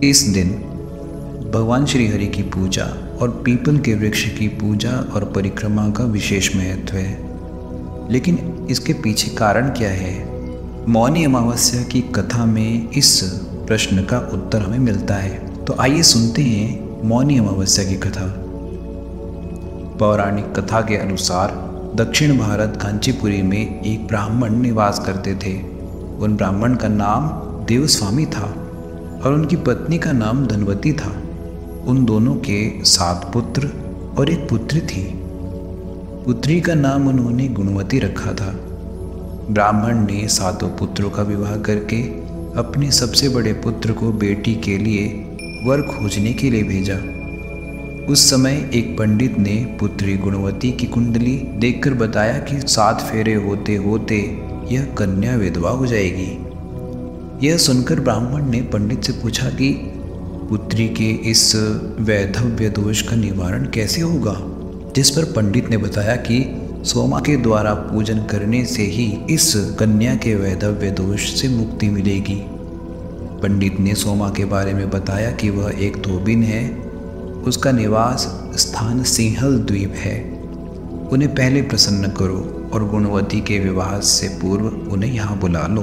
इस दिन भगवान श्री हरि की पूजा और पीपल के वृक्ष की पूजा और परिक्रमा का विशेष महत्व है। लेकिन इसके पीछे कारण क्या है? मौनी अमावस्या की कथा में इस प्रश्न का उत्तर हमें मिलता है। तो आइए सुनते हैं मौनी अमावस्या की कथा। पौराणिक कथा के अनुसार दक्षिण भारत कांचीपुरी में एक ब्राह्मण निवास करते थे। उन ब्राह्मण का नाम देवस्वामी था और उनकी पत्नी का नाम धनवती था। उन दोनों के 7 पुत्र और एक पुत्री थी। पुत्री का नाम उन्होंने गुणवती रखा था। ब्राह्मण ने 7 पुत्रों का विवाह करके अपने सबसे बड़े पुत्र को बेटी के लिए वर खोजने के लिए भेजा। उस समय एक पंडित ने पुत्री गुणवती की कुंडली देखकर बताया कि 7 फेरे होते होते यह कन्या विधवा हो जाएगी। यह सुनकर ब्राह्मण ने पंडित से पूछा कि पुत्री के इस वैधव्य दोष का निवारण कैसे होगा, जिस पर पंडित ने बताया कि सोमा के द्वारा पूजन करने से ही इस कन्या के वैधव्य दोष से मुक्ति मिलेगी। पंडित ने सोमा के बारे में बताया कि वह एक धोबिन है। उसका निवास स्थान सिंहल द्वीप है। उन्हें पहले प्रसन्न करो और गुणवती के विवाह से पूर्व उन्हें यहाँ बुला लो।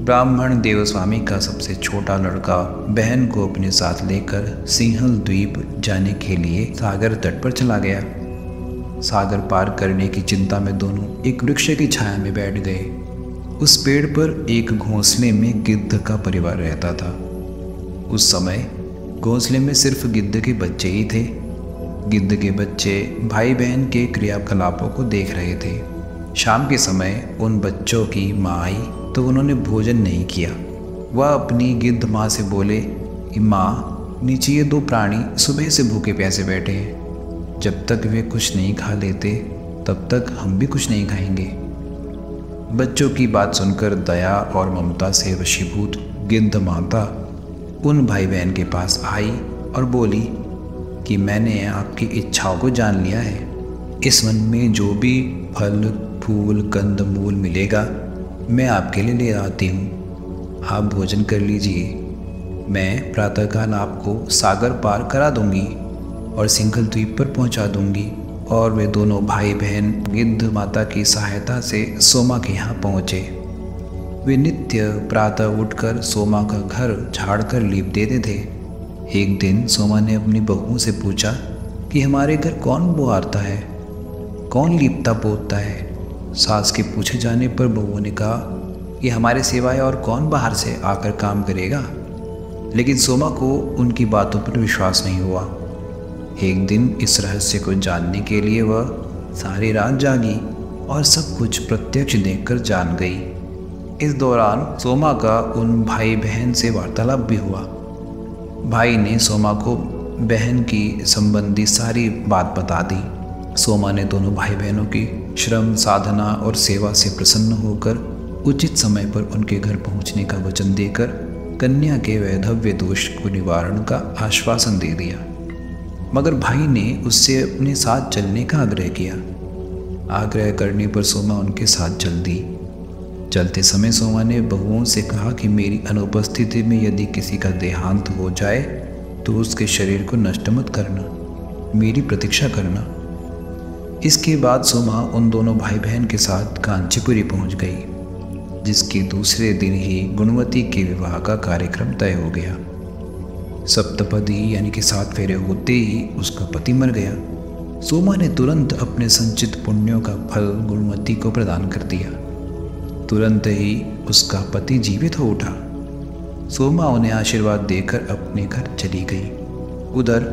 ब्राह्मण देवस्वामी का सबसे छोटा लड़का बहन को अपने साथ लेकर सिंहल द्वीप जाने के लिए सागर तट पर चला गया। सागर पार करने की चिंता में दोनों एक वृक्ष की छाया में बैठ गए। उस पेड़ पर एक घोंसले में गिद्ध का परिवार रहता था। उस समय घोंसले में सिर्फ गिद्ध के बच्चे ही थे। गिद्ध के बच्चे भाई बहन के क्रियाकलापों को देख रहे थे। शाम के समय उन बच्चों की माँ आई तो उन्होंने भोजन नहीं किया। वह अपनी गिद्ध माँ से बोले कि माँ, नीचे ये 2 प्राणी सुबह से भूखे प्यासे बैठे हैं। जब तक वे कुछ नहीं खा लेते तब तक हम भी कुछ नहीं खाएंगे। बच्चों की बात सुनकर दया और ममता से वशीभूत गिद्ध माता उन भाई बहन के पास आई और बोली कि मैंने आपकी इच्छाओं को जान लिया है। इस वन में जो भी फल फूल कंद मूल मिलेगा मैं आपके लिए ले आती हूँ। आप भोजन कर लीजिए। मैं प्रातःकाल आपको सागर पार करा दूंगी और सिंघल द्वीप पर पहुँचा दूंगी। और वे दोनों भाई बहन गिद्ध माता की सहायता से सोमा के यहाँ पहुँचे। वे नित्य प्रातः उठकर सोमा का घर झाड़ कर लीप देते थे। एक दिन सोमा ने अपनी बहू से पूछा कि हमारे घर कौन बुहारता है, कौन लीपता पोतता है। सास के पूछे जाने पर बहू ने कहा कि हमारे सिवाय और कौन बाहर से आकर काम करेगा। लेकिन सोमा को उनकी बातों पर विश्वास नहीं हुआ। एक दिन इस रहस्य को जानने के लिए वह सारी रात जागी और सब कुछ प्रत्यक्ष देखकर जान गई। इस दौरान सोमा का उन भाई बहन से वार्तालाप भी हुआ। भाई ने सोमा को बहन की संबंधी सारी बात बता दी। सोमा ने दोनों भाई बहनों की श्रम साधना और सेवा से प्रसन्न होकर उचित समय पर उनके घर पहुंचने का वचन देकर कन्या के वैधव्य दोष को निवारण का आश्वासन दे दिया। मगर भाई ने उससे अपने साथ चलने का आग्रह किया। आग्रह करने पर सोमा उनके साथ चल दी। चलते समय सोमा ने बहुओं से कहा कि मेरी अनुपस्थिति में यदि किसी का देहांत हो जाए तो उसके शरीर को नष्ट मत करना, मेरी प्रतीक्षा करना। इसके बाद सोमा उन दोनों भाई बहन के साथ कांचीपुरी पहुंच गई, जिसके दूसरे दिन ही गुणवती के विवाह का कार्यक्रम तय हो गया। सप्तपदी यानी कि 7 फेरे होते ही उसका पति मर गया। सोमा ने तुरंत अपने संचित पुण्यों का फल गुणवती को प्रदान कर दिया। तुरंत ही उसका पति जीवित हो उठा। सोमा उन्हें आशीर्वाद देकर अपने घर चली गई। उधर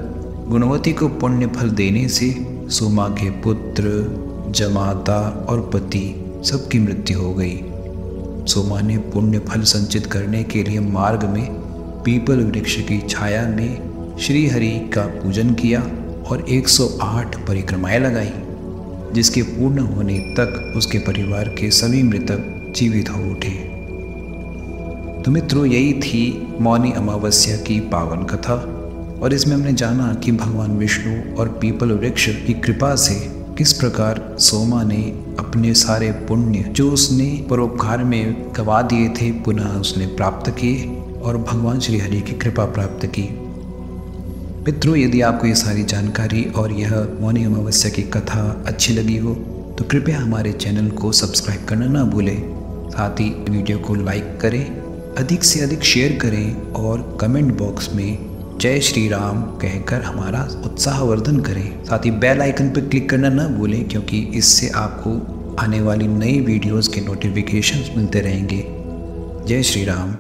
गुणवती को पुण्य फल देने से सोमा के पुत्र, जमाता और पति सबकी मृत्यु हो गई। सोमा ने पुण्य फल संचित करने के लिए मार्ग में पीपल वृक्ष की छाया में श्री हरि का पूजन किया और 108 परिक्रमाएं लगाई, जिसके पूर्ण होने तक उसके परिवार के सभी मृतक जीवित हो उठे। तो मित्रों, यही थी मौनी अमावस्या की पावन कथा। और इसमें हमने जाना कि भगवान विष्णु और पीपल वृक्ष की कृपा से किस प्रकार सोमा ने अपने सारे पुण्य जो उसने परोपकार में गवा दिए थे पुनः उसने प्राप्त किए और भगवान श्री हरि की कृपा प्राप्त की। मित्रों, यदि आपको ये सारी जानकारी और यह मौनी अमावस्या की कथा अच्छी लगी हो तो कृपया हमारे चैनल को सब्सक्राइब करना ना भूलें। साथ ही वीडियो को लाइक करें, अधिक से अधिक शेयर करें और कमेंट बॉक्स में जय श्री राम कहकर हमारा उत्साहवर्धन करें। साथ ही बेल आइकन पर क्लिक करना ना भूलें, क्योंकि इससे आपको आने वाली नई वीडियोस के नोटिफिकेशंस मिलते रहेंगे। जय श्री राम।